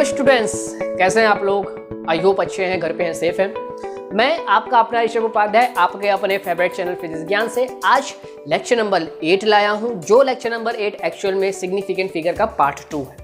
Students, कैसे हैं आप लोग? आई होप अच्छे हैं, घर पे हैं, सेफ हैं। मैं आपका अपना ऋषभ उपाध्याय आपके अपने फेवरेट चैनल फिजिक्स ज्ञान से आज लेक्चर नंबर 8 लाया हूं, जो लेक्चर नंबर 8 एक्चुअल में सिग्निफिकेंट फिगर का पार्ट 2 है।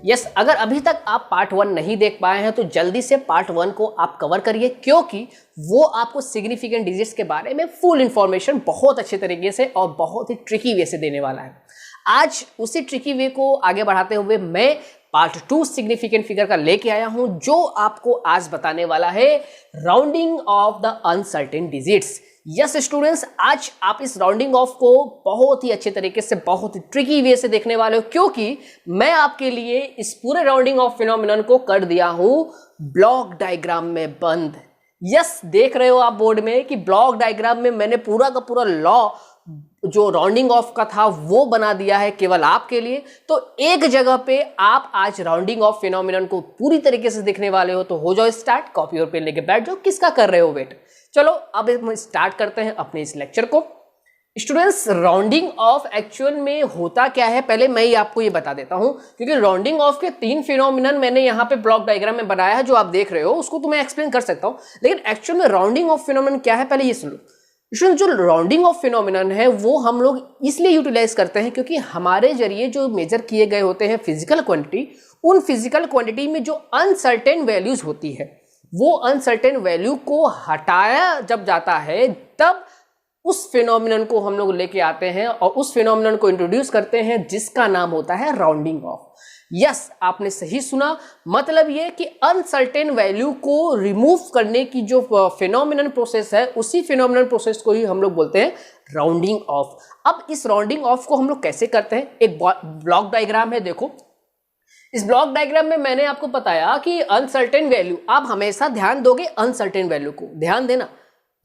यस, अगर अभी तक आप पार्ट 1 नहीं देख पाए हैं तो जल्दी से पार्ट 1 को आप कवर करिए, क्योंकि वो आपको सिग्निफिकेंट डिजिट्स के बारे में फुल इंफॉर्मेशन बहुत अच्छे तरीके से और बहुत ही ट्रिकी वे से देने वाला है। आज उसी ट्रिकी वे को आगे बढ़ाते हुए मैं पार्ट 2 सिग्निफिकेंट फिगर का लेके आया हूं, जो आपको आज बताने वाला है rounding off the uncertain digits. Yes students, आज आप इस राउंडिंग ऑफ को बहुत ही अच्छे तरीके से, बहुत ही ट्रिकी वे से देखने वाले हो, क्योंकि मैं आपके लिए इस पूरे राउंडिंग ऑफ फिनोमिनन को कर दिया हूं ब्लॉक डायग्राम में बंद। यस, देख रहे हो आप बोर्ड में कि ब्लॉक डायग्राम में मैंने पूरा का पूरा लॉ जो राउंडिंग ऑफ का था वो बना दिया है केवल आपके लिए। तो एक जगह पे आप आज राउंडिंग ऑफ फिनोमिनन को पूरी तरीके से देखने वाले हो, तो हो जाओ स्टार्ट, कॉपी और पेन लेके बैठ जाओ। किसका कर रहे हो वेट? चलो अब हम स्टार्ट करते हैं अपने इस लेक्चर को। स्टूडेंट्स, राउंडिंग ऑफ एक्चुअल में होता क्या है पहले मैं ही आपको ये बता देता हूं, क्योंकि राउंडिंग ऑफ के 3 फिनोमिनन मैंने यहाँ पे ब्लॉक डायग्राम में बनाया है, जो आप देख रहे हो उसको तो मैं एक्सप्लेन कर सकता हूं, लेकिन एक्चुअल में राउंडिंग ऑफ फिनोमिनन क्या है पहले ये सुन लो। जो राउंडिंग ऑफ फिनोमिनन है वो हम लोग इसलिए यूटिलाइज करते हैं क्योंकि हमारे जरिए जो मेजर किए गए होते हैं फिजिकल क्वांटिटी, उन फिजिकल क्वांटिटी में जो अनसर्टेन वैल्यूज होती है, वो अनसर्टेन वैल्यू को हटाया जब जाता है तब उस फिनोमिनन को हम लोग लेके आते हैं और उस फिनोमिनन को इंट्रोड्यूस करते हैं, जिसका नाम होता है राउंडिंग ऑफ। यस, आपने सही सुना, मतलब ये कि अनसर्टेन वैल्यू को रिमूव करने की जो फिनोमिनन प्रोसेस है, उसी फिनोमिनन प्रोसेस को ही हम लोग बोलते हैं राउंडिंग ऑफ। अब इस राउंडिंग ऑफ को हम लोग कैसे करते हैं? एक ब्लॉक डायग्राम है, देखो इस ब्लॉक डायग्राम में मैंने आपको बताया कि अनसर्टेन वैल्यू, आप हमेशा ध्यान दोगे अनसर्टेन वैल्यू को, ध्यान देना,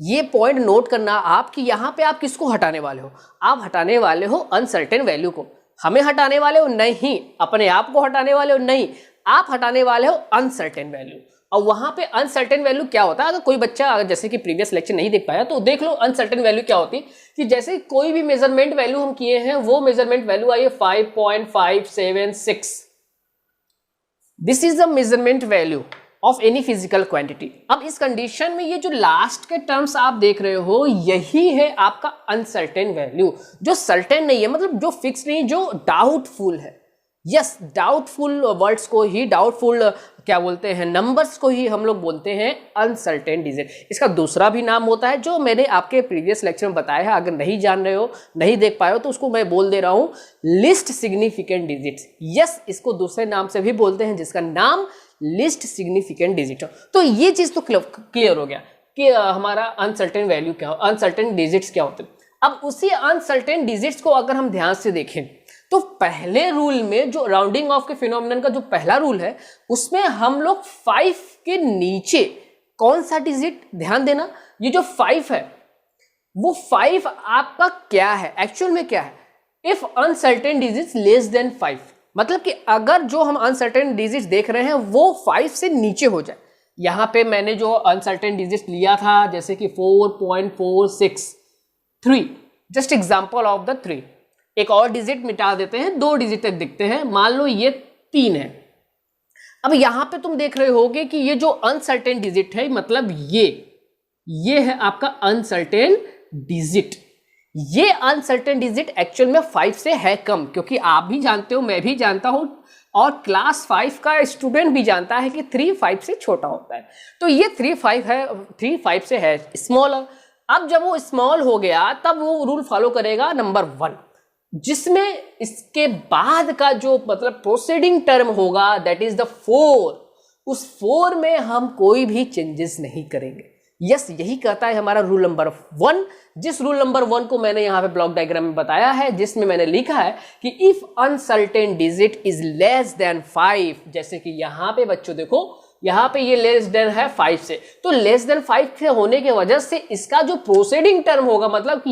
ये पॉइंट नोट करना आप कि यहां पे आप किसको हटाने वाले हो। आप हटाने वाले हो अनसर्टेन वैल्यू को। हमें हटाने वाले हो नहीं, अपने आप को हटाने वाले हो नहीं, आप हटाने वाले हो अनसर्टेन वैल्यू। और वहां पे अनसर्टेन वैल्यू क्या होता है? अगर कोई बच्चा अगर जैसे कि प्रीवियस लेक्चर नहीं देख पाया तो देख लो अनसर्टेन वैल्यू क्या होती है। कि जैसे कोई भी मेजरमेंट वैल्यू हम किए हैं, वो मेजरमेंट वैल्यू आई है 5.576। This is the measurement value of any physical quantity. अब इस कंडीशन में ये जो लास्ट के टर्म्स आप देख रहे हो, यही है आपका अनसर्टेन वैल्यू, जो सर्टेन नहीं है, मतलब जो फिक्स नहीं, जो डाउटफुल है। यस, डाउटफुल वर्ड्स को ही, डाउटफुल क्या बोलते हैं, नंबर्स को ही हम लोग बोलते हैं अनसर्टेन डिजिट। इसका दूसरा भी नाम होता है, जो मैंने आपके प्रीवियस लेक्चर में बताया है, अगर नहीं जान रहे हो, नहीं देख पाए हो, तो उसको मैं बोल दे रहा हूं लिस्ट सिग्निफिकेंट डिजिट्स। यस, इसको दूसरे नाम से भी बोलते हैं, जिसका नाम लिस्ट सिग्निफिकेंट डिजिट। तो ये चीज तो क्लियर हो गया कि हमारा अनसर्टेन वैल्यू क्या, अनसर्टेन डिजिट्स क्या होते हैं। अब उसी अनसर्टेन डिजिट्स को अगर हम ध्यान से देखें तो पहले रूल में, जो राउंडिंग ऑफ के फिनोमिनन का जो पहला रूल है, उसमें हम लोग 5 के नीचे कौन सा डिजिट, ध्यान देना, ये जो 5 है वो 5 आपका क्या है, एक्चुअल में क्या है? If uncertain digits less than 5, मतलब कि अगर जो हम अनसर्टेन डिजिट्स देख रहे हैं वो 5 से नीचे हो जाए। यहां पे मैंने जो अनसर्टेन डिजिट्स लिया था, जैसे कि 4.463, जस्ट एग्जांपल ऑफ द 3। एक और डिजिट मिटा देते हैं, 2 डिजिट तक दिखते हैं, मान लो ये 3 है। अब यहां पे तुम देख रहे होगे कि ये जो अनसर्टेन डिजिट है, मतलब ये है आपका अनसर्टेन डिजिट। ये अनसर्टेन डिजिट एक्चुअल में 5 से है कम, क्योंकि आप भी जानते हो, मैं भी जानता हूं, और क्लास 5 का स्टूडेंट भी जानता है कि 3 5 से छोटा होता है। तो ये 3 5 है, 3 5 से है स्मॉलर। अब जब वो स्मॉल हो गया तब वो रूल फॉलो करेगा नंबर 1, जिसमें इसके बाद का जो मतलब प्रोसीडिंग टर्म होगा, दैट इज द 4। उस 4 में हम कोई भी चेंजेस नहीं करेंगे। यस, यही कहता है हमारा रूल नंबर 1, जिस रूल नंबर 1 को मैंने यहां पे ब्लॉक डायग्राम में बताया है, जिसमें मैंने लिखा है कि if uncertain digit is less than 5, जैसे कि यहां पे बच्चों देखो, यहां पे ये लेस देन है 5 से, तो लेस देन 5 से होने की वजह से इसका जो प्रोसीडिंग टर्म होगा, मतलब कि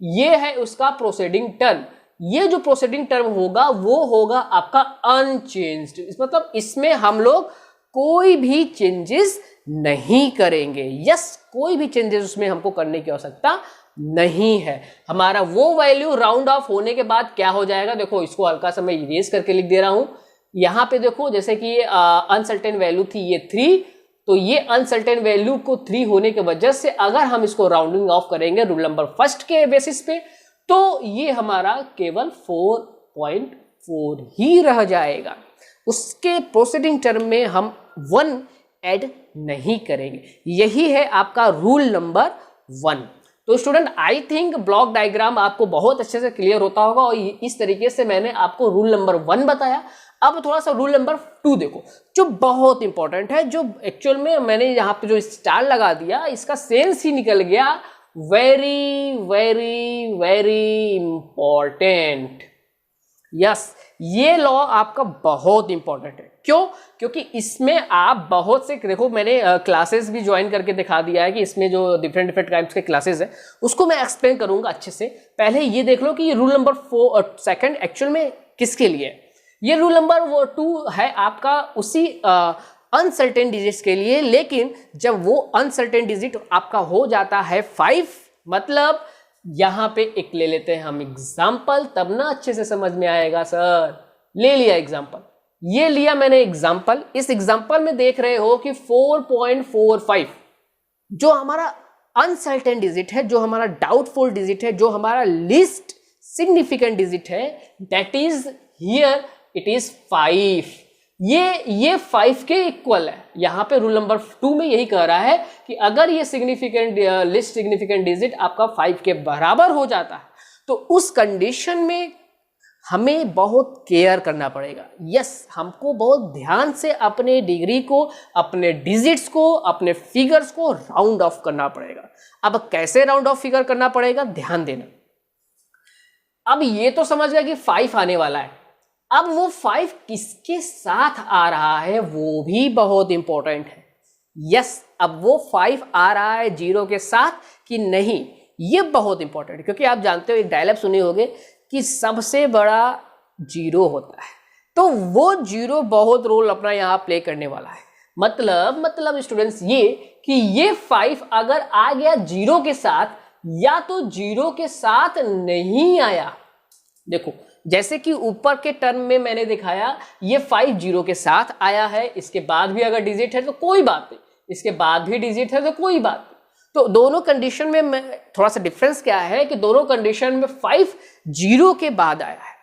ये है उसका प्रोसीडिंग टर्म, ये जो प्रोसीडिंग टर्म होगा वो होगा आपका अनचेंज्ड। मतलब इसमें हम लोग कोई भी चेंजेस नहीं करेंगे। यस, कोई भी चेंजेस उसमें हमको करने की आवश्यकता नहीं है। हमारा वो वैल्यू राउंड ऑफ होने के बाद क्या हो जाएगा, देखो इसको हल्का सा मैं इरेज करके लिख दे रहा हूं, यहाँ पे देखो जैसे कि ये अनसर्टेन वैल्यू थी ये 3, तो ये अनसर्टेन वैल्यू को 3 होने के वजह से अगर हम इसको राउंडिंग ऑफ करेंगे रूल नंबर फर्स्ट के बेसिस पे, तो ये हमारा केवल 4.4 ही रह जाएगा। उसके प्रोसीडिंग टर्म में हम 1 ऐड नहीं करेंगे। यही है आपका रूल नंबर 1। तो student I think block diagram आपको बहुत अच्छे से क्लियर होता होगा और इस तरीके से मैंने आपको रूल नंबर 1 बताया। अब थोड़ा सा रूल नंबर 2 देखो, जो बहुत इंपॉर्टेंट है, जो एक्चुअल में मैंने यहाँ पे जो स्टार लगा दिया इसका सेंस ही निकल गया। Very very very important. Yes, ये लॉ आपका बहुत इंपॉर्टेंट है। क्यों? क्योंकि इसमें आप बहुत से, देखो मैंने क्लासेस भी ज्वाइन करके दिखा दिया है कि इसमें जो डिफरेंट टाइप्स के क्लासेस है उसको मैं एक्सप्लेन करूंगा अच्छे से। पहले ये देख लो कि ये रूल नंबर 2 एक्चुअल में किसके लिए है। ये रूल नंबर 2 है आपका उसी अनसर्टेन डिजिट्स के लिए, लेकिन जब वो अनसर्टेन डिजिट आपका हो जाता है 5, मतलब यहां पे एक ले लेते हैं हम एग्जाम्पल, तब ना अच्छे से समझ में आएगा। सर ले लिया एग्जाम्पल, ये लिया मैंने एग्जाम्पल। इस एग्जाम्पल में देख रहे हो कि 4.45 जो हमारा अनसर्टेन डिजिट है, जो हमारा डाउटफुल डिजिट है, जो हमारा लीस्ट सिग्निफिकेंट डिजिट है, that is here it is 5। ये 5 के इक्वल है। यहां पे रूल नंबर 2 में यही कह रहा है कि अगर ये सिग्निफिकेंट लिस्ट सिग्निफिकेंट डिजिट आपका 5 के बराबर हो जाता है तो उस कंडीशन में हमें बहुत केयर करना पड़ेगा। यस, हमको बहुत ध्यान से अपने डिग्री को, अपने डिजिट्स को, अपने फिगर्स को राउंड ऑफ करना पड़ेगा। अब कैसे राउंड ऑफ फिगर करना पड़ेगा, ध्यान देना। अब ये तो समझ गया कि 5 आने वाला है। अब वो 5 किसके साथ आ रहा है वो भी बहुत इंपॉर्टेंट है। यस, अब वो 5 आ रहा है 0 के साथ कि नहीं, ये बहुत इंपॉर्टेंट है। क्योंकि आप जानते हो, एक डायलॉग सुने होंगे कि सबसे बड़ा 0 होता है, तो वो 0 बहुत रोल अपना यहाँ प्ले करने वाला है। मतलब स्टूडेंट्स ये कि ये 5 अगर आ गया 0 के साथ, या तो 0 के साथ नहीं आया। देखो जैसे कि ऊपर के टर्म में मैंने दिखाया, ये 5 0 के साथ आया है, इसके बाद भी अगर डिजिट है तो कोई बात नहीं, इसके बाद भी डिजिट है तो कोई बात नहीं। तो दोनों कंडीशन में थोड़ा सा डिफरेंस क्या है कि दोनों कंडीशन में 5 0 के बाद आया है,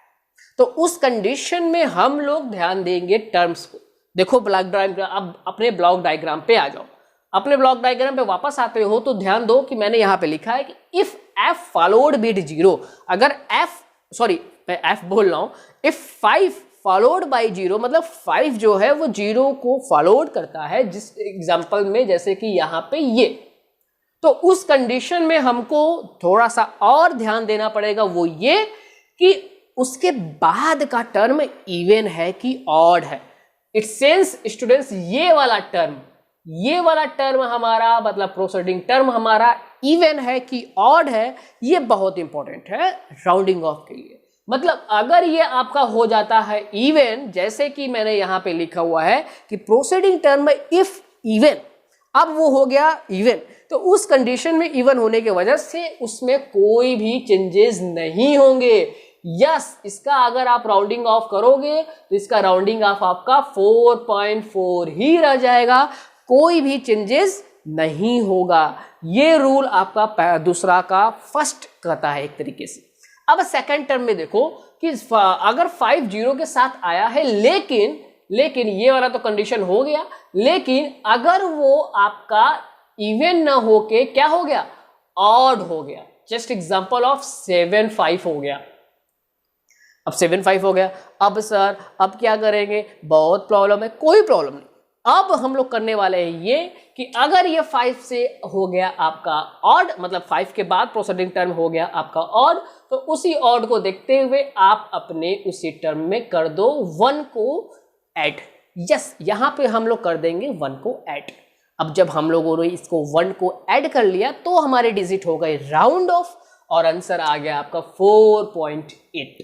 तो उस कंडीशन में हम लोग ध्यान देंगे टर्म्स को। देखो ब्लॉक डायग्राम, अब अपने ब्लॉक डायग्राम पे आ जाओ। अपने ब्लॉक डायग्राम पे वापस आते हो तो ध्यान दो कि मैंने यहाँ पे लिखा है कि इफ f फॉलोड विद 0, अगर मैं f बोल रहा हूं, इफ 5 फॉलोड बाई 0, मतलब 5 जो है वो 0 को फॉलोड करता है, जिस एग्जांपल में जैसे कि यहाँ पे ये, तो उस कंडीशन में हमको थोड़ा सा और ध्यान देना पड़ेगा। वो ये कि उसके बाद का टर्म इवन है कि ऑड है। इट सेंस स्टूडेंट्स ये वाला टर्म हमारा, मतलब प्रोसीडिंग टर्म हमारा इवन है कि ऑड है, ये बहुत इंपॉर्टेंट है राउंडिंग ऑफ के लिए। मतलब अगर ये आपका हो जाता है इवन, जैसे कि मैंने यहां पे लिखा हुआ है कि प्रोसीडिंग टर्म में इफ इवन, अब वो हो गया इवन, तो उस कंडीशन में इवन होने की वजह से उसमें कोई भी चेंजेस नहीं होंगे। यस, इसका अगर आप राउंडिंग ऑफ करोगे तो इसका राउंडिंग ऑफ आपका 4.4 ही रह जाएगा, कोई भी चेंजेस नहीं होगा। ये रूल आपका दूसरा का फर्स्ट कहता है एक तरीके से। अब सेकंड टर्म में देखो कि अगर 5 0 के साथ आया है, लेकिन ये वाला तो कंडीशन हो गया, लेकिन अगर वो आपका इवन ना होके क्या हो गया, ऑड हो गया। जस्ट एग्जांपल ऑफ 7 5 हो गया। अब 7 5 हो गया, अब सर अब क्या करेंगे, बहुत प्रॉब्लम है। कोई प्रॉब्लम नहीं, अब हम लोग करने वाले हैं ये कि अगर ये 5 से हो गया आपका ऑड, मतलब 5 के बाद प्रोसीडिंग टर्म हो गया आपका ऑड, तो उसी ऑड को देखते हुए आप अपने उसी टर्म में कर दो 1 को ऐड। यस, यहां पे हम लोग कर देंगे 1 को ऐड। अब जब हम लोगों ने इसको 1 को ऐड कर लिया तो हमारे डिजिट हो गए राउंड ऑफ और आंसर आ गया आपका 4.8।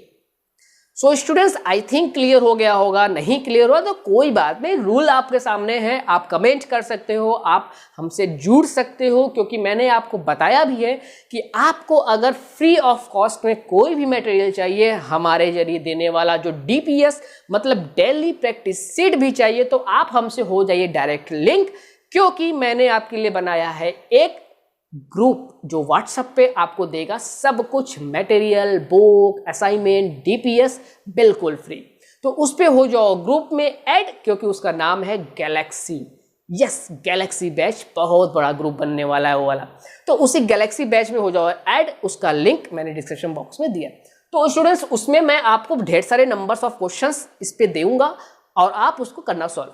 So students I think clear हो गया होगा, नहीं क्लियर हुआ तो कोई बात नहीं, रूल आपके सामने है, आप कमेंट कर सकते हो, आप हमसे जुड़ सकते हो, क्योंकि मैंने आपको बताया भी है कि आपको अगर फ्री ऑफ कॉस्ट में कोई भी मटेरियल चाहिए हमारे जरिए देने वाला जो DPS मतलब डेली प्रैक्टिस सीट भी चाहिए, तो आप हमसे हो जाइए डायरेक्ट लिंक, क्योंकि मैंने आपके लिए बनाया है एक ग्रुप जो व्हाट्सएप पे आपको देगा सब कुछ, मटेरियल, बुक, असाइनमेंट, DPS बिल्कुल फ्री। तो उस पे हो जाओ ग्रुप में ऐड, क्योंकि उसका नाम है गैलेक्सी। यस, गैलेक्सी बैच, बहुत बड़ा ग्रुप बनने वाला है वो वाला। तो उसी गैलेक्सी बैच में हो जाओ ऐड, उसका लिंक मैंने डिस्क्रिप्शन बॉक्स में दिया। तो स्टूडेंट्स उसमें मैं आपको ढेर सारे नंबर्स ऑफ क्वेश्चंस इस पे दूंगा और आप उसको करना सॉल्व।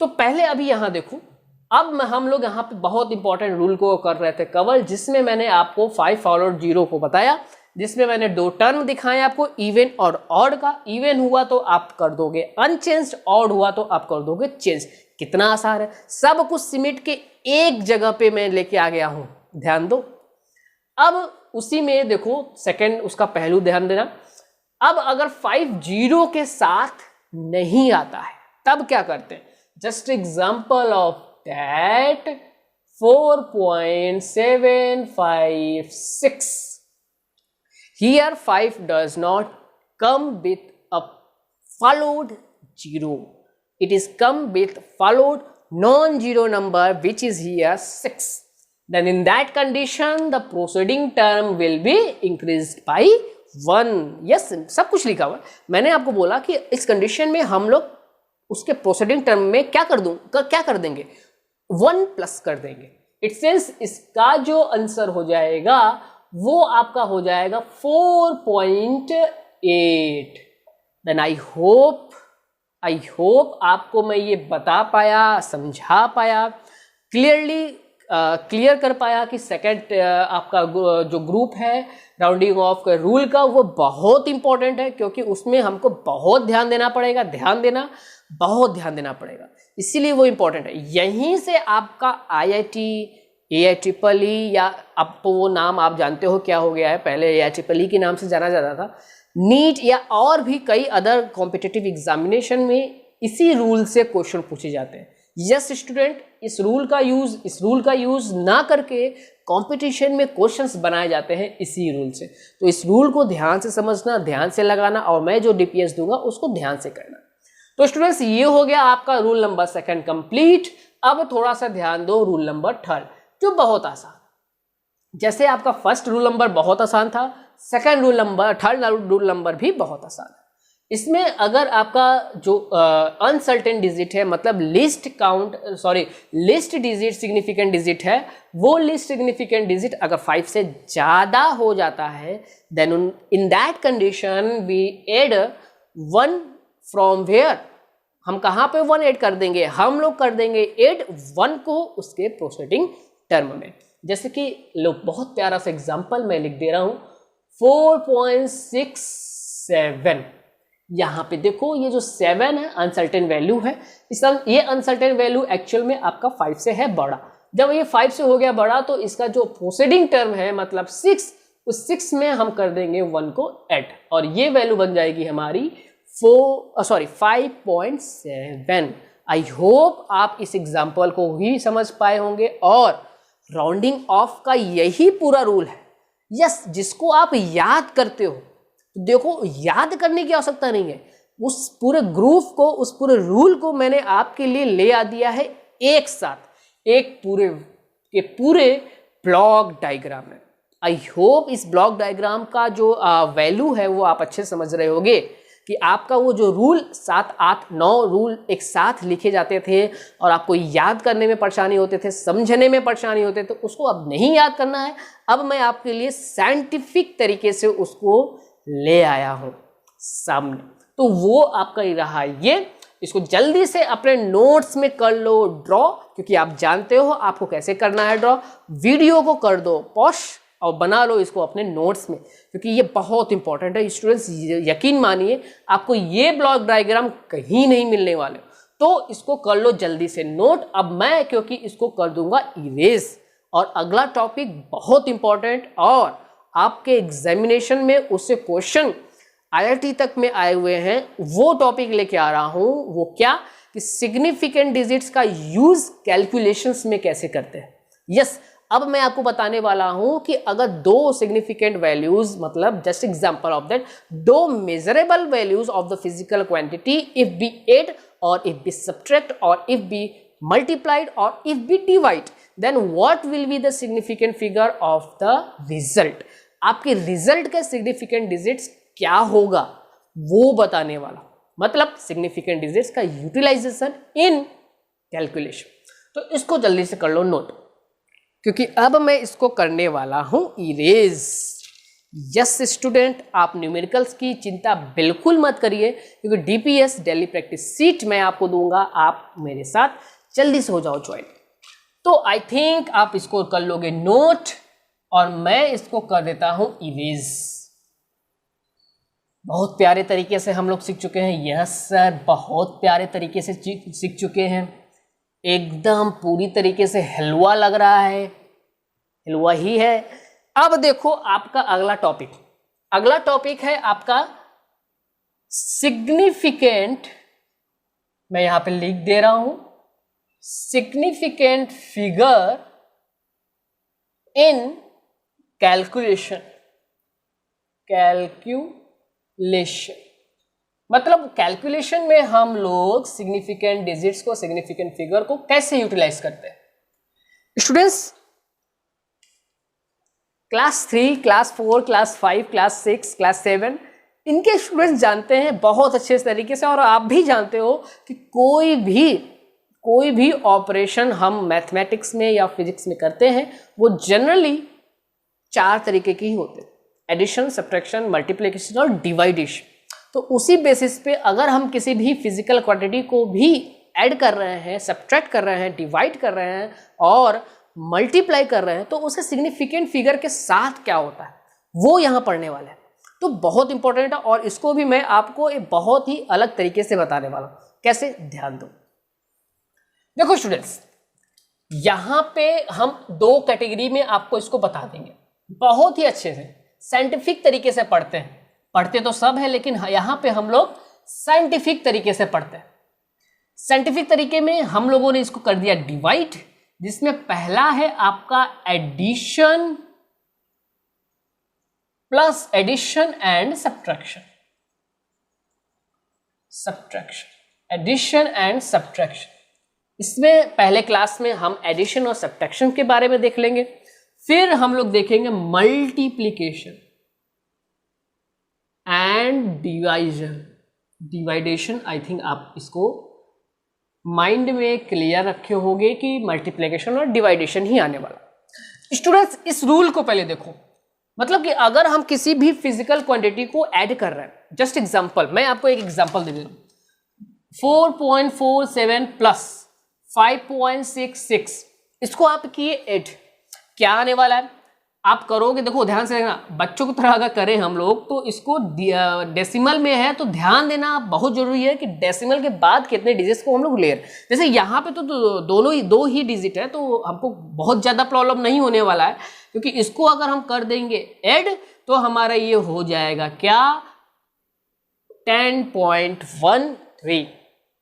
तो पहले अभी यहाँ देखो, अब हम लोग यहाँ पे बहुत इंपॉर्टेंट रूल को कर रहे थे कवर, जिसमें मैंने आपको 5 फॉलोड 0 को बताया, जिसमें मैंने 2 टर्म दिखाए आपको, इवन और ऑड का। इवन हुआ तो आप कर दोगे अनचेंज्ड, ऑड हुआ तो आप कर दोगे चेंज। कितना आसान है, सब कुछ सिमट के एक जगह पे मैं लेके आ गया हूं, ध्यान दो। अब उसी में देखो सेकंड उसका पहलू ध्यान देना। अब अगर 5 0 के साथ नहीं आता है तब क्या करते हैं, just example of that 4.756. Here 5 does not come with a followed 0. It is come with followed non-zero number, which is here 6. Then in that condition the preceding term will be increased by 1. Yes, सब कुछ लिखा हुआ है। मैंने आपको बोला कि इस कंडीशन में हम लोग उसके प्रोसीडिंग टर्म में क्या कर देंगे, 1 प्लस कर देंगे। इट सेंस इसका जो आंसर हो जाएगा वो आपका हो जाएगा 4.8। देन आई होप आपको मैं ये बता पाया, समझा पाया, क्लियर कर पाया कि सेकंड आपका जो ग्रुप है राउंडिंग ऑफ का रूल का, वो बहुत इंपॉर्टेंट है, क्योंकि उसमें हमको बहुत ध्यान देना पड़ेगा, बहुत ध्यान देना पड़ेगा, इसीलिए वो इंपॉर्टेंट है। यहीं से आपका IIT, AIEEE, या अब तो वो नाम आप जानते हो क्या हो गया है, पहले AIEEE के नाम से जाना जाता था, नीट या और भी कई अदर कॉम्पिटिटिव एग्जामिनेशन में इसी रूल से क्वेश्चन पूछे जाते हैं। यस स्टूडेंट, इस रूल का यूज ना करके कंपटीशन में क्वेश्चंस बनाए जाते हैं इसी रूल से। तो इस रूल को ध्यान से समझना, ध्यान से लगाना, और मैं जो DPS दूंगा उसको ध्यान से करना। तो स्टूडेंट्स ये हो गया आपका रूल नंबर 2 कंप्लीट। अब थोड़ा सा ध्यान दो रूल नंबर 3, जो बहुत आसान। जैसे आपका फर्स्ट रूल नंबर बहुत आसान था, थर्ड रूल नंबर भी बहुत आसान है। इसमें अगर आपका जो अनसर्टेन डिजिट है, मतलब लिस्ट डिजिट सिग्निफिकेंट डिजिट है, वो लिस्ट सिग्निफिकेंट डिजिट अगर 5 से ज्यादा हो जाता है, then in that condition we add 1 from where. हम कहां पे 1 ऐड कर देंगे, हम लोग कर देंगे ऐड 1 को उसके प्रोसीडिंग टर्म में। जैसे कि लो बहुत प्यारा सा एग्जांपल मैं लिख दे रहा हूं, 4.67। यहाँ पे देखो ये जो 7 है अनसर्टेन वैल्यू है, ये अनसर्टेन वैल्यू एक्चुअल में आपका 5 से है बड़ा। जब ये 5 से हो गया बड़ा तो इसका जो प्रोसीडिंग टर्म है मतलब 6, उस 6 में हम कर देंगे 1 को ऐड, और ये वैल्यू बन जाएगी हमारी 5.7। आई होप आप इस एग्जाम्पल को ही समझ पाए होंगे, और राउंडिंग ऑफ का यही पूरा रूल है। यस, जिसको आप याद करते हो, तो देखो याद करने की आवश्यकता नहीं है, उस पूरे ग्रुप को, उस पूरे रूल को मैंने आपके लिए ले आ दिया है एक साथ, एक पूरे ब्लॉक डायग्राम में। आई होप इस ब्लॉक डायग्राम का जो वैल्यू है वो आप अच्छे समझ रहे होंगे कि आपका वो जो रूल 7, 8, 9 रूल एक साथ लिखे जाते थे और आपको याद करने में परेशानी होते थे, समझने में परेशानी होते थे, उसको अब नहीं याद करना है। अब मैं आपके लिए साइंटिफिक तरीके से उसको ले आया हूं सामने, तो वो आपका ही रहा ये। इसको जल्दी से अपने नोट्स में कर लो ड्रॉ, क्योंकि आप जानते हो आपको कैसे करना है ड्रॉ। वीडियो को कर दो पॉज और बना लो इसको अपने नोट्स में, क्योंकि ये बहुत इंपॉर्टेंट है स्टूडेंट्स। यकीन मानिए आपको ये ब्लॉक डायग्राम कहीं नहीं मिलने वाले, तो इसको कर लो जल्दी से नोट। अब मैं क्योंकि इसको कर दूंगा इरेज, और अगला टॉपिक बहुत इंपॉर्टेंट और आपके एग्जामिनेशन में उससे क्वेश्चन IIT तक में आए हुए हैं वो टॉपिक लेके आ रहा हूं। वो क्या कि सिग्निफिकेंट डिजिट्स का यूज कैलकुलेशंस में कैसे करते हैं। यस, अब मैं आपको बताने वाला हूं कि अगर दो सिग्निफिकेंट वैल्यूज, मतलब जस्ट एग्जांपल ऑफ दैट, दो measurable values of the physical quantity if be add और इफ बी सब्ट्रैक्ट और if be multiplied or if we divide, then what will be the significant figure of the result। आपके result का significant digits क्या होगा वो बताने वाला, मतलब सिग्निफिकेंट डिजिट्स का यूटिलाइजेशन इन कैलकुलेशन। तो इसको जल्दी से कर लो नोट, क्योंकि अब मैं इसको करने वाला हूं इरेज। यस स्टूडेंट, आप न्यूमेरिकल्स की चिंता बिल्कुल मत करिए, क्योंकि DPS डेली प्रैक्टिस सीट मैं आपको दूंगा, आप मेरे साथ जल्दी से हो जाओ ज्वाइन। तो आई थिंक आप इसको कर लोगे नोट, और मैं इसको कर देता हूं इरेज। बहुत प्यारे तरीके से हम लोग सीख चुके हैं। यस सर, बहुत प्यारे तरीके से सीख चुके हैं, एकदम पूरी तरीके से हलवा लग रहा है, हलवा ही है। अब देखो आपका अगला टॉपिक है आपका सिग्निफिकेंट, मैं यहां पे लिख दे रहा हूं, सिग्निफिकेंट फिगर इन कैलकुलेशन। मतलब कैलकुलेशन में हम लोग सिग्निफिकेंट डिजिट्स को, सिग्निफिकेंट फिगर को कैसे यूटिलाइज करते हैं। Students, class 3, class 4, class 5, class 6, class 7 इनके स्टूडेंट्स जानते हैं बहुत अच्छे तरीके से, और आप भी जानते हो कि कोई भी ऑपरेशन हम मैथमेटिक्स में या फिजिक्स में करते हैं वो जनरली 4 तरीके के ही होते हैं, एडिशन, सब्ट्रैक्शन, मल्टीप्लिकेशन और डिवाइडेशन। तो उसी बेसिस पे अगर हम किसी भी फिजिकल क्वांटिटी को भी ऐड कर रहे हैं, सब्ट्रैक्ट कर रहे हैं, डिवाइड कर रहे हैं और मल्टीप्लाई कर रहे हैं, तो उसे सिग्निफिकेंट फिगर के साथ क्या होता है वो यहाँ पढ़ने वाले हैं। तो बहुत इंपॉर्टेंट है, और इसको भी मैं आपको एक बहुत ही अलग तरीके से बताने वाला हूँ। कैसे, ध्यान दो। देखो स्टूडेंट्स, यहां पे हम 2 कैटेगरी में आपको इसको बता देंगे, बहुत ही अच्छे से साइंटिफिक तरीके से पढ़ते तो सब है, लेकिन यहां पे हम लोग साइंटिफिक तरीके से पढ़ते हैं। साइंटिफिक तरीके में हम लोगों ने इसको कर दिया डिवाइड, जिसमें पहला है आपका addition plus addition and subtraction, addition and subtraction. इसमें पहले क्लास में हम एडिशन और सब्ट्रैक्शन के बारे में देख लेंगे, फिर हम लोग देखेंगे multiplication and division. I think आप इसको माइंड में क्लियर रखे होंगे कि मल्टीप्लिकेशन और डिवाइडेशन ही आने वाला। स्टूडेंट्स, इस रूल को पहले देखो, मतलब कि अगर हम किसी भी फिजिकल क्वांटिटी को ऐड कर रहे हैं, जस्ट एग्जांपल, मैं आपको एक एग्जांपल दे रहा हूं, 4.47 प्लस 5.66, इसको आप किए ऐड, क्या आने वाला है आप करोगे। देखो ध्यान से देखना, बच्चों की तरह अगर करें हम लोग तो इसको डेसिमल में है, तो ध्यान देना बहुत जरूरी है कि डेसिमल के बाद कितने डिजिट्स को हम लोग ले रहे हैं। जैसे यहाँ पे तो दोनों ही 2 ही डिजिट है, तो हमको बहुत ज़्यादा प्रॉब्लम नहीं होने वाला है, क्योंकि इसको अगर हम कर देंगे ऐड तो हमारा ये हो जाएगा क्या, 10.13।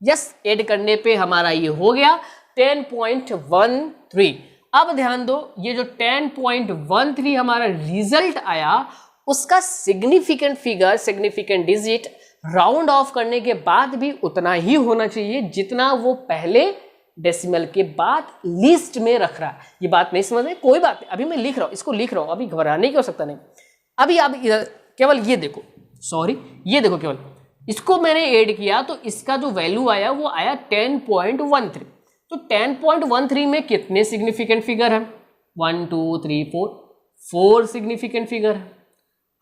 यस, ऐड करने पे हमारा ये हो गया 10.13। अब ध्यान दो, ये जो 10.13 हमारा रिजल्ट आया, उसका significant figure, significant digit round of करने के बाद भी उतना ही होना चाहिए जितना वो पहले डेसिमल के बाद लिस्ट में रख रहा है। ये बात नहीं समझ में, कोई बात नहीं, अभी मैं लिख रहा हूं, इसको लिख रहा हूं, अभी घबराने की आवश्यकता नहीं। अभी आप केवल ये देखो, ये देखो, केवल इसको मैंने ऐड किया तो इसका जो वैल्यू आया वो आया 10.13। तो 10.13 में कितने सिग्निफिकेंट फिगर हैं, 1 2 3 4 सिग्निफिकेंट फिगर है।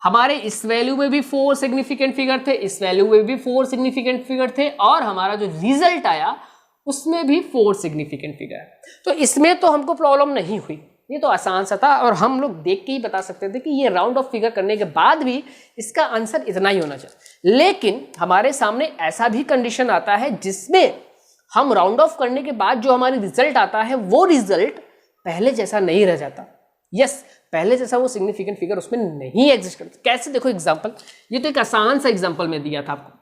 हमारे इस वैल्यू में भी 4 सिग्निफिकेंट फिगर थे, इस वैल्यू में भी 4 सिग्निफिकेंट फिगर थे, और हमारा जो रिजल्ट आया उसमें भी 4 सिग्निफिकेंट फिगर है। तो इसमें तो हमको प्रॉब्लम नहीं हुई, ये तो आसान सा था, और हम लोग देख के ही बता सकते थे कि ये राउंड ऑफ फिगर करने के बाद भी इसका आंसर इतना ही होना चाहिए। लेकिन हमारे सामने ऐसा भी कंडीशन आता है जिसमें हम राउंड ऑफ करने के बाद जो हमारी रिजल्ट आता है वो रिजल्ट पहले जैसा नहीं रह जाता। यस, पहले जैसा वो सिग्निफिकेंट फिगर उसमें नहीं एग्जिस्ट करता। कैसे, देखो एग्जांपल, ये तो एक आसान सा एग्जांपल में दिया था आपको,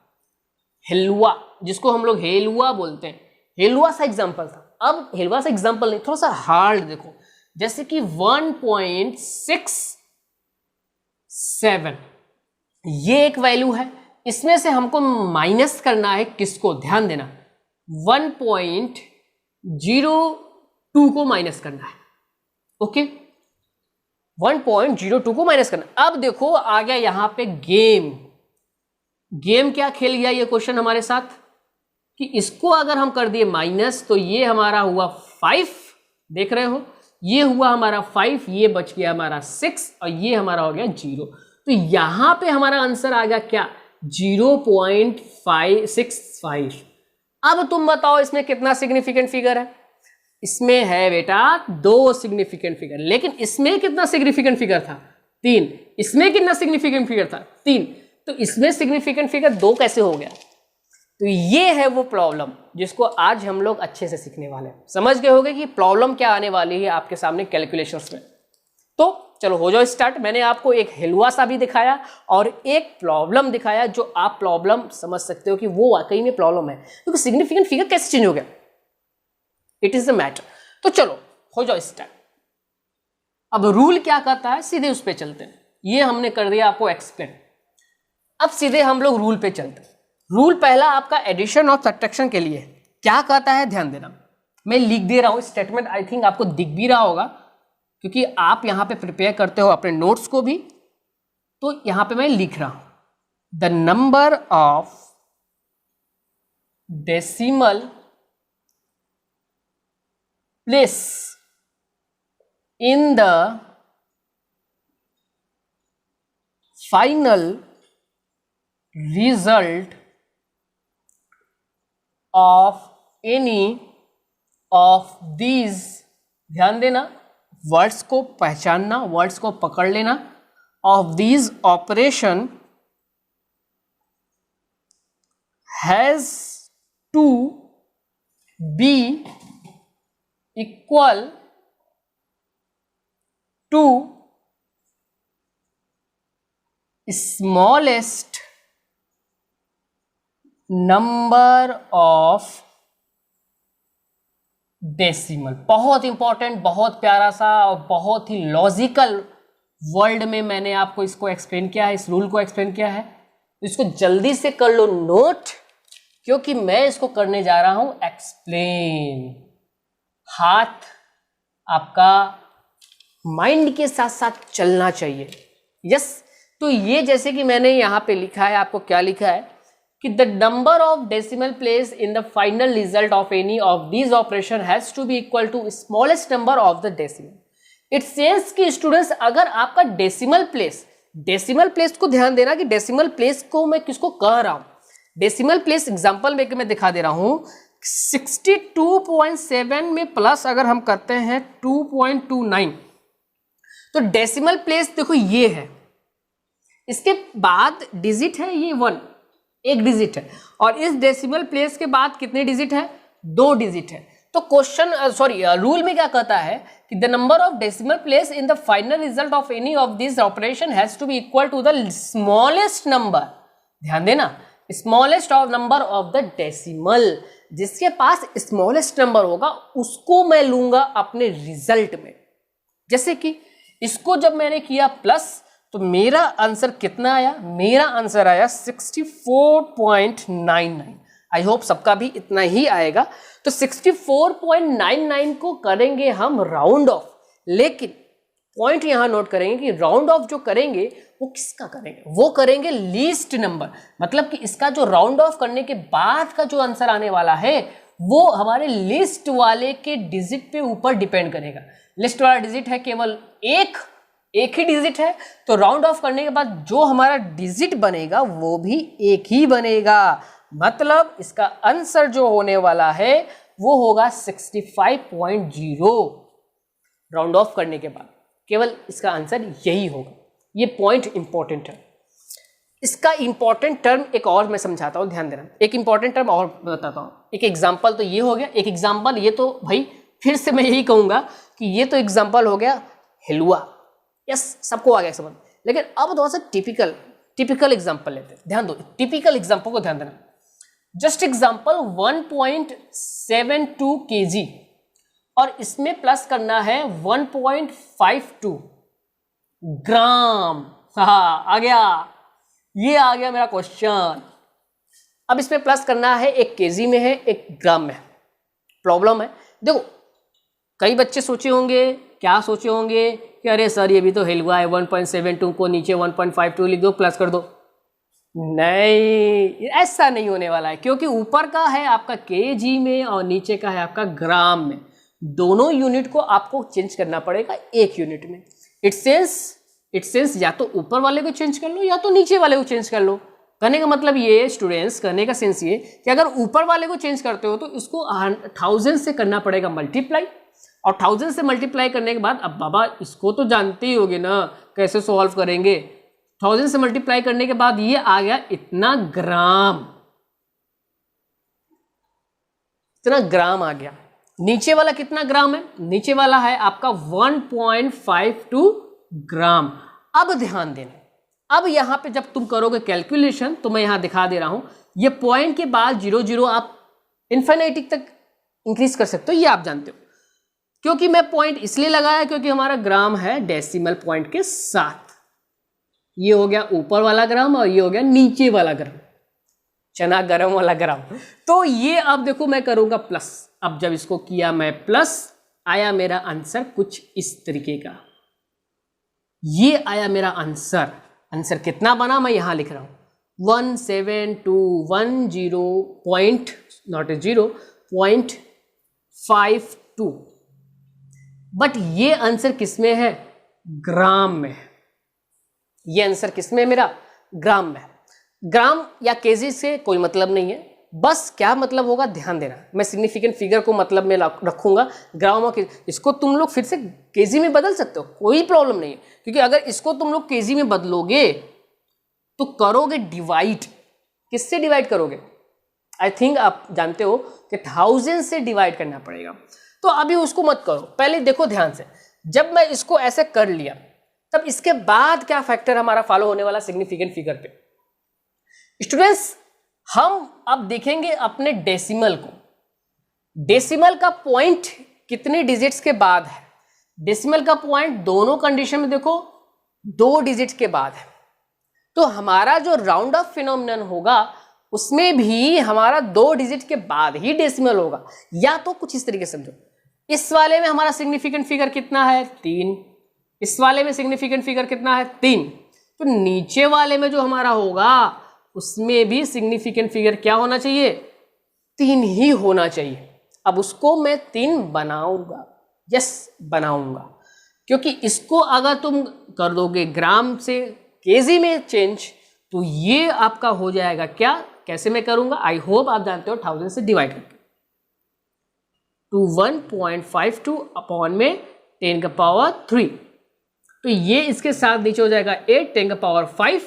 हिलवा, जिसको हम लोग हेलुआ बोलते हैं, हेलुआ सा एग्जांपल था। अब हेलुआ सा एग्जांपल नहीं, थोड़ा सा हार्ड देखो, जैसे कि 1.67 ये एक वैल्यू है, इसमें से हमको माइनस करना है किसको, ध्यान देना, 1.02 को माइनस करना है। ओके, 1.02 को माइनस करना। अब देखो आ गया यहां पे गेम, गेम क्या खेल गया ये क्वेश्चन हमारे साथ, कि इसको अगर हम कर दिए माइनस तो ये हमारा हुआ 5, देख रहे हो, ये हुआ हमारा 5, ये बच गया हमारा 6 और ये हमारा हो गया 0। तो यहां पे हमारा आंसर आ गया क्या, 0.565। अब तुम बताओ इसमें कितना सिग्निफिकेंट फिगर है, इसमें है बेटा 2 सिग्निफिकेंट फिगर, लेकिन इसमें कितना सिग्निफिकेंट फिगर था, 3, इसमें कितना सिग्निफिकेंट फिगर था, 3, तो इसमें सिग्निफिकेंट फिगर 2 कैसे हो गया। तो ये है वो प्रॉब्लम जिसको आज हम लोग अच्छे से सीखने वाले हैं। समझ गए होंगे कि प्रॉब्लम क्या आने वाली है आपके सामने कैलकुलेशंस में। तो चलो हो जाओ स्टार्ट। मैंने आपको एक हिलवा सा भी दिखाया और एक प्रॉब्लम दिखाया, जो आप प्रॉब्लम समझ सकते हो कि वो वाकई में प्रॉब्लम है, क्योंकि सिग्निफिकेंट फिगर कैसे चेंज हो गया, इट इज द मैटर। तो चलो हो जाओ स्टार्ट। अब रूल क्या कहता है, सीधे उस पर चलते हैं। ये हमने कर दिया आपको एक्सप्लेन, अब सीधे हम लोग रूल पे चलते हैं। रूल पहला आपका एडिशन और सब्ट्रैक्शन के लिए क्या कहता है, ध्यान देना। मैं लिख दे रहा हूं स्टेटमेंट, आई थिंक आपको दिख भी रहा होगा, क्योंकि आप यहां पे प्रिपेयर करते हो अपने नोट्स को भी। तो यहां पे मैं लिख रहा हूं, the number of decimal place in the final result of any of these, ध्यान देना, वर्ड्स को पहचानना, वर्ड्स को पकड़ लेना, of these operation has to be equal to smallest number of decimal. बहुत इंपॉर्टेंट, बहुत प्यारा सा और बहुत ही लॉजिकल वर्ड में मैंने आपको इसको एक्सप्लेन किया है, इस रूल को एक्सप्लेन किया है। इसको जल्दी से कर लो नोट, क्योंकि मैं इसको करने जा रहा हूं एक्सप्लेन। हाथ आपका माइंड के साथ साथ चलना चाहिए। यस, तो ये जैसे कि मैंने यहां पे लिखा है, आपको क्या लिखा है कि the number of decimal place in the final result of any of these operation has to be equal to smallest number of the decimal. It sense कि स्टूडेंट्स, अगर आपका डेसिमल प्लेस को ध्यान देना कि डेसिमल प्लेस को मैं किसको कह रहा हूं। डेसिमल प्लेस एग्जांपल में मैं दिखा दे रहा हूं, 62.7 में प्लस अगर हम करते हैं 2.29, तो डेसिमल प्लेस देखो ये है, इसके बाद डिजिट है ये 1, एक डिजिट है, और इस डेसिमल प्लेस के बाद कितने डिजिट है, 2 डिजिट है। तो क्वेश्चन रूल में क्या कहता है कि the number of decimal place in the final result of any of this operation has to be equal to the smallest number, ध्यान देना, smallest of number of the decimal. जिसके पास स्मॉलेस्ट नंबर होगा उसको मैं लूंगा अपने रिजल्ट में। जैसे कि इसको जब मैंने किया प्लस, तो मेरा आंसर कितना आया, मेरा आंसर आया 64.99। आई होप सबका भी इतना ही आएगा। तो 64.99 को करेंगे हम राउंड ऑफ, लेकिन पॉइंट यहां नोट करेंगे कि राउंड ऑफ जो करेंगे वो किसका करेंगे, वो करेंगे लीस्ट नंबर। मतलब कि इसका जो राउंड ऑफ करने के बाद का जो आंसर आने वाला है वो हमारे लिस्ट वाले के डिजिट पे ऊपर डिपेंड करेगा। लिस्ट वाला डिजिट है केवल एक ही डिजिट है, तो राउंड ऑफ करने के बाद जो हमारा डिजिट बनेगा वो भी एक ही बनेगा। मतलब इसका आंसर जो होने वाला है वो होगा 65.0 राउंड ऑफ करने के बाद, केवल इसका आंसर यही होगा। ये पॉइंट इंपॉर्टेंट है। इसका इंपॉर्टेंट टर्म एक और मैं समझाता हूं, ध्यान देना। एक इंपॉर्टेंट टर्म और बताता हूं। एक एग्जांपल तो ये हो गया, एक एग्जांपल ये तो भाई फिर से मैं यही कहूंगा कि ये तो एग्जांपल हो गया हिलवा। यस, सबको आ गया समझ। लेकिन अब थोड़ा सा टिपिकल एग्जांपल लेते हैं। ध्यान दो, टिपिकल एग्जांपल को ध्यान देना। जस्ट एग्जांपल 1.72 kg और इसमें प्लस करना है 1.52 ग्राम। हाँ, आ गया, ये आ गया मेरा क्वेश्चन। अब इसमें प्लस करना है, एक केजी में है, एक ग्राम में है। प्रॉब्लम है, देखो कई बच्चे सोचे होंगे, क्या सोचे होंगे कि अरे सर ये भी तो हिलवा है, 1.72 को नीचे 1.52 लिख दो, प्लस कर दो। नहीं, ऐसा नहीं होने वाला है, क्योंकि ऊपर का है आपका केजी में और नीचे का है आपका ग्राम में। दोनों यूनिट को आपको चेंज करना पड़ेगा एक यूनिट में। इट सेंस या तो ऊपर वाले को चेंज कर लो या तो नीचे वाले को चेंज कर लो। कहने का मतलब ये स्टूडेंट्स, कहने का सेंस ये कि अगर ऊपर वाले को चेंज करते हो तो इसको 1000 से करना पड़ेगा मल्टीप्लाई, और 1000 से मल्टीप्लाई करने के बाद, अब बाबा इसको तो जानते ही होगे ना कैसे सॉल्व करेंगे। 1000 से मल्टीप्लाई करने के बाद ये आ गया इतना ग्राम, इतना ग्राम आ गया। नीचे वाला कितना ग्राम है? नीचे वाला है आपका 1.52 ग्राम। अब ध्यान देना, अब यहां पे जब तुम करोगे कैलकुलेशन, तो मैं यहां दिखा दे रहा हूं, ये पॉइंट के बाद 0 आप इन्फिनिटी तक इंक्रीज कर सकते हो, ये आप जानते हो। क्योंकि मैं पॉइंट इसलिए लगाया क्योंकि हमारा ग्राम है डेसिमल पॉइंट के साथ। ये हो गया ऊपर वाला ग्राम और ये हो गया नीचे वाला ग्राम, चना गरम वाला ग्राम। तो ये अब देखो मैं करूंगा प्लस। अब जब इसको किया मैं प्लस, आया मेरा आंसर कुछ इस तरीके का। ये आया मेरा आंसर। आंसर कितना बना मैं यहां लिख रहा हूं, 17210.52। बट ये आंसर किसमें है? ग्राम में। ये आंसर किसमें है मेरा? ग्राम में। ग्राम या केजी से कोई मतलब नहीं है, बस क्या मतलब होगा ध्यान देना। मैं सिग्निफिकेंट फिगर को मतलब में रखूंगा, ग्राम और इसको तुम लोग फिर से केजी में बदल सकते हो, कोई प्रॉब्लम नहीं है। क्योंकि अगर इसको तुम लोग केजी में बदलोगे तो करोगे डिवाइड। किससे डिवाइड करोगे? आई थिंक आप जानते हो कि 1000 से डिवाइड करना पड़ेगा। तो अभी उसको मत करो, पहले देखो ध्यान से। जब मैं इसको ऐसे कर लिया, तब इसके बाद क्या फैक्टर हमारा फॉलो होने वाला सिग्निफिकेंट फिगर पे? स्टूडेंट्स, हम अब देखेंगे अपने डेसिमल को। डेसिमल का पॉइंट कितने डिजिट्स के बाद है? डेसिमल का पॉइंट दोनों कंडीशन में देखो 2 डिजिट के बाद है। तो हमारा जो राउंड ऑफ फिनोमिनन होगा उसमें भी हमारा 2 डिजिट के बाद ही डेसिमल होगा। या तो कुछ इस तरीके से समझो, इस वाले में हमारा सिग्निफिकेंट फिगर कितना है? 3। इस वाले में सिग्निफिकेंट फिगर कितना है? 3। तो नीचे वाले में जो हमारा होगा उसमें भी सिग्निफिकेंट फिगर क्या होना चाहिए? 3 ही होना चाहिए। अब उसको मैं 3 बनाऊंगा, यस बनाऊंगा, क्योंकि इसको अगर तुम कर दोगे ग्राम से केजी में चेंज, तो ये आपका हो जाएगा क्या? कैसे मैं करूंगा? आई होप आप जानते हो, 1000 से डिवाइड करके टू 1.52 अपॉन में 10⁻³ तो ये इसके साथ नीचे हो जाएगा 8 10⁵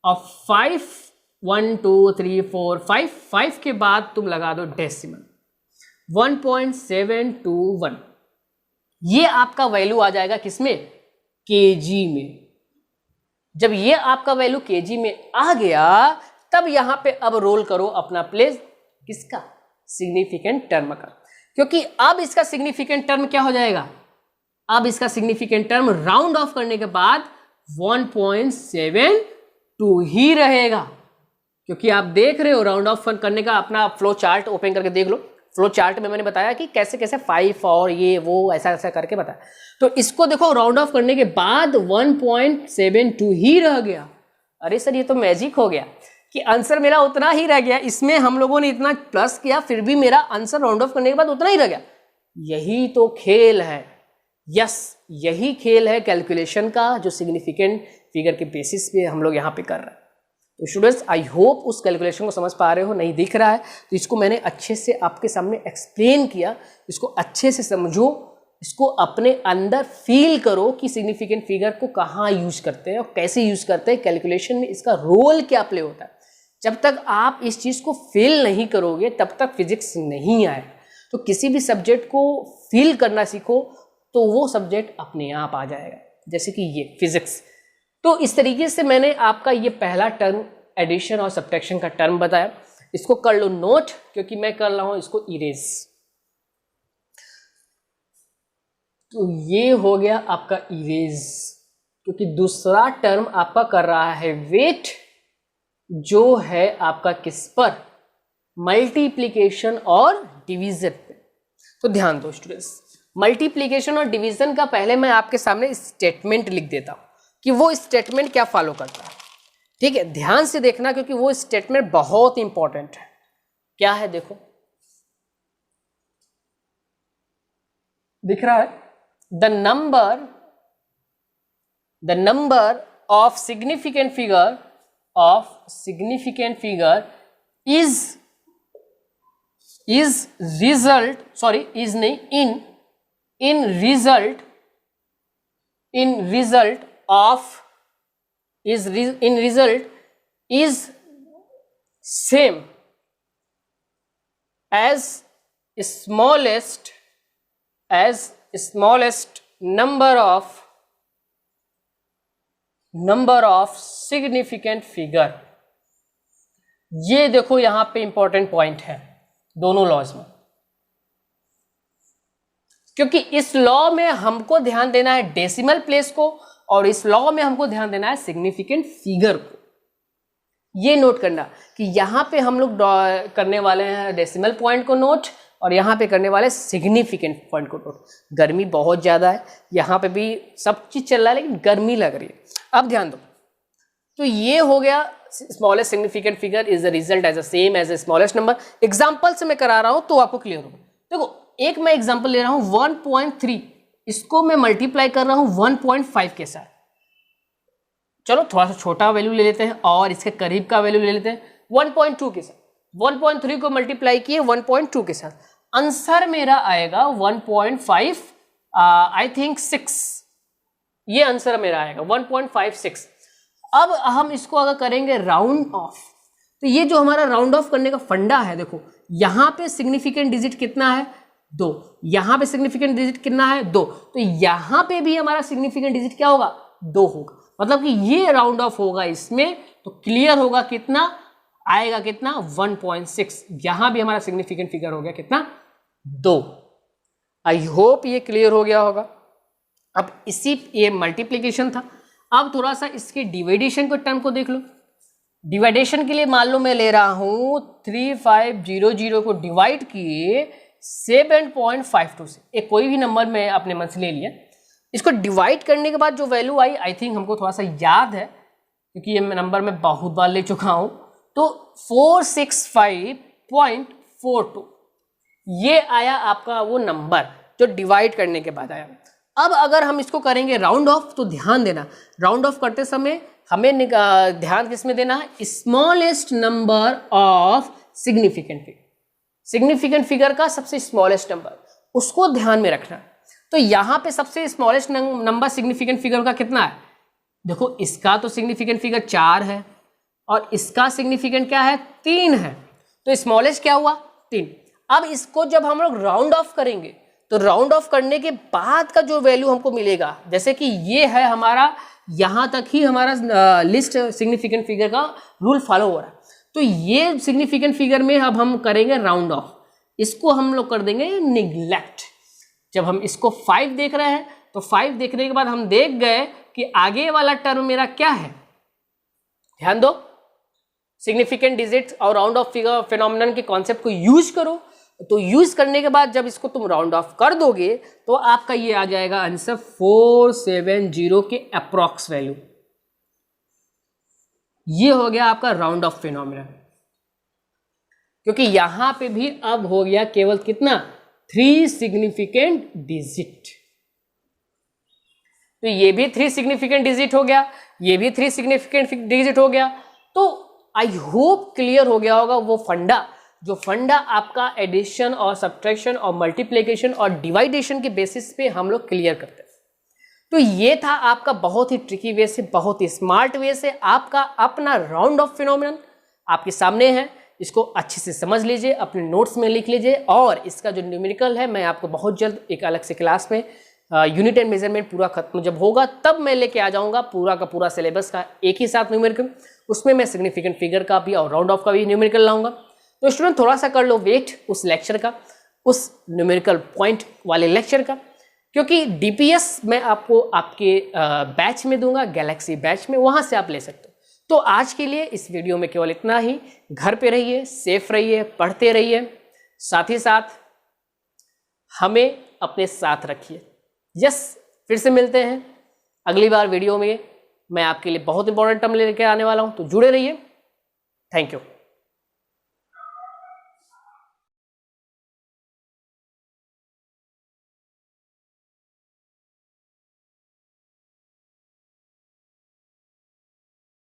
और 5 1 2 3 4 5 के बाद तुम लगा दो डेसिमल 1.721। ये आपका वैल्यू आ जाएगा किसमें? केजी में। जब ये आपका वैल्यू केजी में आ गया, तब यहां पे अब रोल करो अपना प्लेस किसका? सिग्निफिकेंट टर्म का। क्योंकि अब इसका सिग्निफिकेंट टर्म क्या हो जाएगा? अब इसका सिग्निफिकेंट टर्म राउंड ऑफ करने के बाद 1.72 ही रहेगा। क्योंकि आप देख रहे हो राउंड ऑफ करने का, अपना फ्लो चार्ट ओपन करके देख लो। फ्लो चार्ट में मैंने बताया कि कैसे कैसे 5 और ये वो ऐसा ऐसा करके बताया। तो इसको देखो राउंड ऑफ करने के बाद 1.72 ही रह गया। अरे सर ये तो मैजिक हो गया कि आंसर मेरा उतना ही रह गया। इसमें हम लोगों ने इतना प्लस किया, फिर भी मेरा आंसर राउंड ऑफ करने के बाद उतना ही रह गया। यही तो खेल है, यस यही खेल है कैलकुलेशन का, जो सिग्निफिकेंट फिगर के बेसिस पे हम लोग यहाँ पे कर रहे हैं। तो स्टूडेंट्स, आई होप उस कैलकुलेशन को समझ पा रहे हो। नहीं दिख रहा है तो इसको मैंने अच्छे से आपके सामने एक्सप्लेन किया। इसको अच्छे से समझो, इसको अपने अंदर फील करो कि सिग्निफिकेंट फिगर को कहाँ यूज करते हैं और कैसे यूज करते हैं, कैलकुलेशन में इसका रोल क्या प्ले होता है। जब तक आप इस चीज़ को फील नहीं करोगे तब तक फिजिक्स नहीं आए। तो किसी भी सब्जेक्ट को फील करना सीखो, तो वो सब्जेक्ट अपने आप आ जाएगा, जैसे कि ये फिजिक्स। तो इस तरीके से मैंने आपका ये पहला टर्म एडिशन और सब्ट्रैक्शन का टर्म बताया। इसको कर लो नोट, क्योंकि मैं कर रहा हूं इसको इरेज। तो ये हो गया आपका इरेज, क्योंकि दूसरा टर्म आपका कर रहा है वेट, जो है आपका किस पर, मल्टीप्लिकेशन और डिवीजन पे। तो ध्यान दो स्टूडेंट्स, मल्टीप्लिकेशन और डिवीजन का पहले मैं आपके सामने स्टेटमेंट लिख देता हूं कि वो स्टेटमेंट क्या फॉलो करता है। ठीक है, ध्यान से देखना, क्योंकि वो स्टेटमेंट बहुत इंपॉर्टेंट है। क्या है देखो, दिख रहा है, the number of significant figure is result, sorry is नहीं, in result is same as smallest number of significant figure। ये देखो यहां पे इंपॉर्टेंट पॉइंट है दोनों लॉज में, क्योंकि इस लॉ में हमको ध्यान देना है डेसिमल प्लेस को, और इस लॉ में हमको ध्यान देना है सिग्निफिकेंट फिगर को। ये नोट करना कि यहां पे हम लोग करने वाले हैं डेसिमल पॉइंट को नोट, और यहां पे करने वाले सिग्निफिकेंट पॉइंट को नोट। गर्मी बहुत ज्यादा है, यहां पे भी सब चीज चल रहा है, लेकिन गर्मी लग रही है। अब ध्यान दो, तो ये हो गया smallest significant figure is the result as the same as the smallest number. Example से मैं करा रहा हूं तो आपको क्लियर होगा। देखो एक मैं एग्जांपल ले रहा हूं 1.3, इसको मैं मल्टीप्लाई कर रहा हूं 1.5 के साथ। चलो थोड़ा सा छोटा वैल्यू ले लेते हैं और इसके करीब का वैल्यू ले लेते हैं 1.2 के साथ। 1.3 को मल्टीप्लाई किए 1.2 के साथ, आंसर मेरा आएगा 1.5 आई थिंक 6। ये आंसर मेरा आएगा 1.56। अब हम इसको अगर करेंगे राउंड ऑफ, तो ये जो हमारा राउंड ऑफ करने का फंडा है, देखो यहां पे सिग्निफिकेंट डिजिट कितना है 2, यहां पे सिग्निफिकेंट डिजिट कितना है 2, तो यहां पे भी हमारा सिग्निफिकेंट डिजिट क्या होगा 2 होगा। मतलब कि ये राउंड ऑफ होगा इसमें, तो क्लियर होगा कितना आएगा, कितना 1.6। यहां भी हमारा सिग्निफिकेंट फिगर हो गया कितना 2। आई होप ये क्लियर हो गया होगा। अब ये मल्टीप्लीकेशन था। अब थोड़ा सा इसके डिवाइडेशन को टर्म को देख लो। डिवाइडेशन के लिए मान लो मैं ले रहा हूं 3500 को डिवाइड किए 7.52 से, एक कोई भी नंबर मैं अपने मन से ले लिया। इसको डिवाइड करने के बाद जो वैल्यू आई थिंक हमको थोड़ा सा याद है, क्योंकि ये नंबर मैं बहुत बार ले चुका हूं, तो 465.42 ये आया आपका वो नंबर जो डिवाइड करने के बाद आया। अब अगर हम इसको करेंगे राउंड ऑफ, तो ध्यान देना राउंड ऑफ करते समय हमें ध्यान किसमें देना है, smallest number of significant figure. Significant figure का सबसे स्मॉलेस्ट नंबर, उसको ध्यान में रखना। तो यहां पे सबसे स्मॉलेस्ट नंबर सिग्निफिकेंट फिगर का कितना है, देखो इसका तो सिग्निफिकेंट फिगर 4 है और इसका सिग्निफिकेंट क्या है 3 है, तो स्मॉलेस्ट क्या हुआ 3। अब इसको जब हम लोग राउंड ऑफ करेंगे, तो राउंड ऑफ करने के बाद का जो वैल्यू हमको मिलेगा, जैसे कि ये है हमारा, यहां तक ही हमारा लिस्ट सिग्निफिकेंट फिगर का रूल फॉलो हो रहा है, तो ये सिग्निफिकेंट फिगर में अब हम करेंगे राउंड ऑफ, इसको हम लोग कर देंगे निगलेक्ट। जब हम इसको 5 देख रहे हैं, तो 5 देखने के बाद हम देख गए कि आगे वाला टर्म मेरा क्या है, ध्यान दो, सिग्निफिकेंट डिजिट और राउंड ऑफ फिगर फिनोमिनन के कॉन्सेप्ट को यूज करो। तो यूज करने के बाद जब इसको तुम राउंड ऑफ कर दोगे, तो आपका ये आ जाएगा आंसर 470 के अप्रॉक्स वैल्यू। ये हो गया आपका राउंड ऑफ फिनोमिनन, क्योंकि यहां पे भी अब हो गया केवल कितना 3 सिग्निफिकेंट डिजिट। तो ये भी 3 सिग्निफिकेंट डिजिट हो गया, ये भी 3 सिग्निफिकेंट डिजिट हो गया। तो आई होप क्लियर हो गया होगा वो फंडा, जो फंडा आपका एडिशन और सब्ट्रैक्शन और मल्टीप्लिकेशन और डिवाइडेशन के बेसिस पे हम लोग क्लियर करते हैं। तो ये था आपका बहुत ही ट्रिकी वे से, बहुत ही स्मार्ट वे से आपका अपना राउंड ऑफ फिनोमिनन आपके सामने है। इसको अच्छे से समझ लीजिए, अपने नोट्स में लिख लीजिए, और इसका जो न्यूमेरिकल है मैं आपको बहुत जल्द एक अलग से क्लास में यूनिट एंड मेजरमेंट पूरा खत्म जब होगा तब मैं लेके आ जाऊंगा पूरा का पूरा सिलेबस का एक ही साथ न्यूमेरिकल। उसमें मैं सिग्निफिकेंट फिगर का भी और राउंड ऑफ का भी न्यूमेरिकल लाऊंगा। तो स्टूडेंट थोड़ा सा कर लो वेट उस लेक्चर का, उस न्यूमेरिकल पॉइंट वाले लेक्चर का, क्योंकि डीपीएस मैं आपको आपके बैच में दूंगा, गैलेक्सी बैच में, वहां से आप ले सकते हो। तो आज के लिए इस वीडियो में केवल इतना ही। घर पे रहिए, सेफ रहिए, पढ़ते रहिए, साथ ही साथ हमें अपने साथ रखिए। यस, फिर से मिलते हैं अगली बार वीडियो में। मैं आपके लिए बहुत इंपॉर्टेंट टर्म लेकर आने वाला हूं, तो जुड़े रहिए। Thank you.